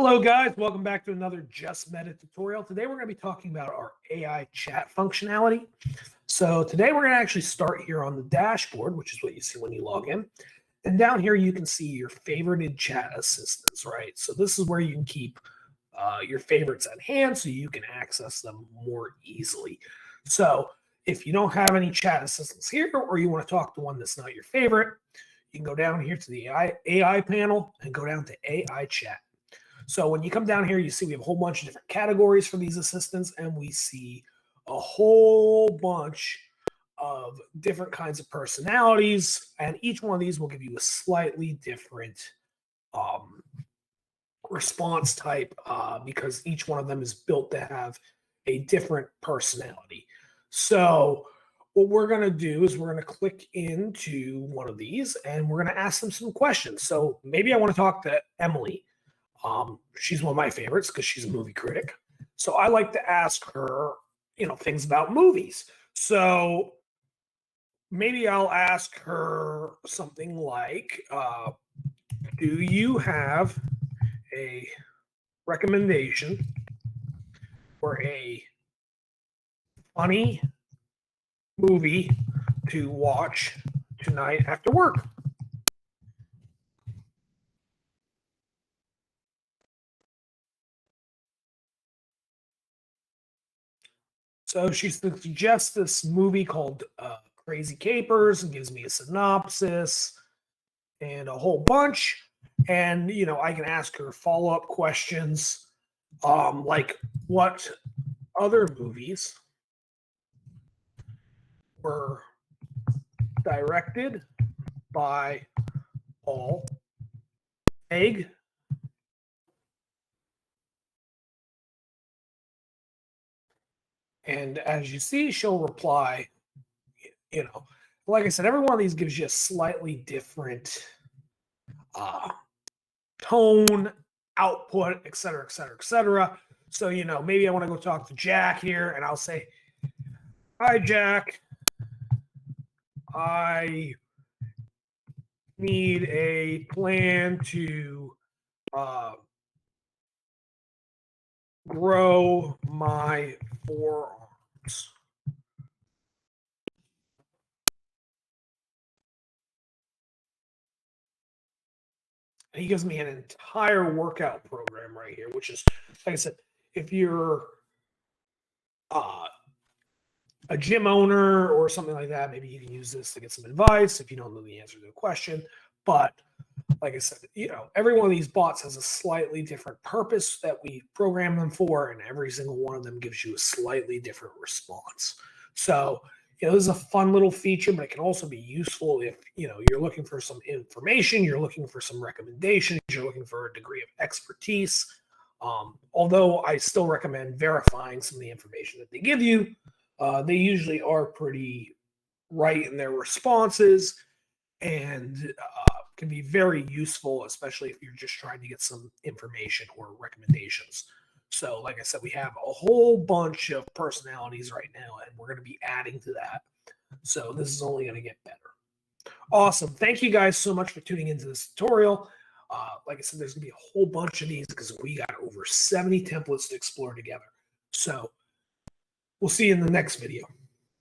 Hello guys, welcome back to another Justmeta tutorial. Today we're going to be talking about our AI chat functionality. So today we're going to actually start here on the dashboard, which is what you see when you log in. And down here you can see your favorited chat assistants, right? So this is where you can keep your favorites at hand so you can access them more easily. So if you don't have any chat assistants here, or you want to talk to one that's not your favorite, you can go down here to the AI panel and go down to AI chat. So when you come down here, you see we have a whole bunch of different categories for these assistants, and we see a whole bunch of different kinds of personalities, and each one of these will give you a slightly different response type because each one of them is built to have a different personality. So what we're going to do is we're going to click into one of these, and we're going to ask them some questions. So maybe I want to talk to Emily. She's one of my favorites because she's a movie critic. So I like to ask her, things about movies. So maybe I'll ask her something like, do you have a recommendation for a funny movie to watch tonight after work? So she suggests this movie called Crazy Capers and gives me a synopsis and a whole bunch. And, I can ask her follow-up questions like what other movies were directed by Paul Feig. And as you see, she'll reply, like I said, every one of these gives you a slightly different tone, output, et cetera, et cetera, et cetera. So, maybe I want to go talk to Jack here, and I'll say, hi, Jack. I need a plan to grow my forearms. And he gives me an entire workout program right here, which is, like I said, if you're a gym owner or something like that, maybe you can use this to get some advice if you don't know the answer to a question. But like I said, every one of these bots has a slightly different purpose that we program them for, and every single one of them gives you a slightly different response. So, this is a fun little feature, but it can also be useful if, you're looking for some information, you're looking for some recommendations, you're looking for a degree of expertise. Although I still recommend verifying some of the information that they give you. They usually are pretty right in their responses and can be very useful, especially if you're just trying to get some information or recommendations. So, like I said, we have a whole bunch of personalities right now, and we're going to be adding to that. So this is only going to get better. Awesome. Thank you guys so much for tuning into this tutorial. Like I said, there's going to be a whole bunch of these because we got over 70 templates to explore together. So we'll see you in the next video.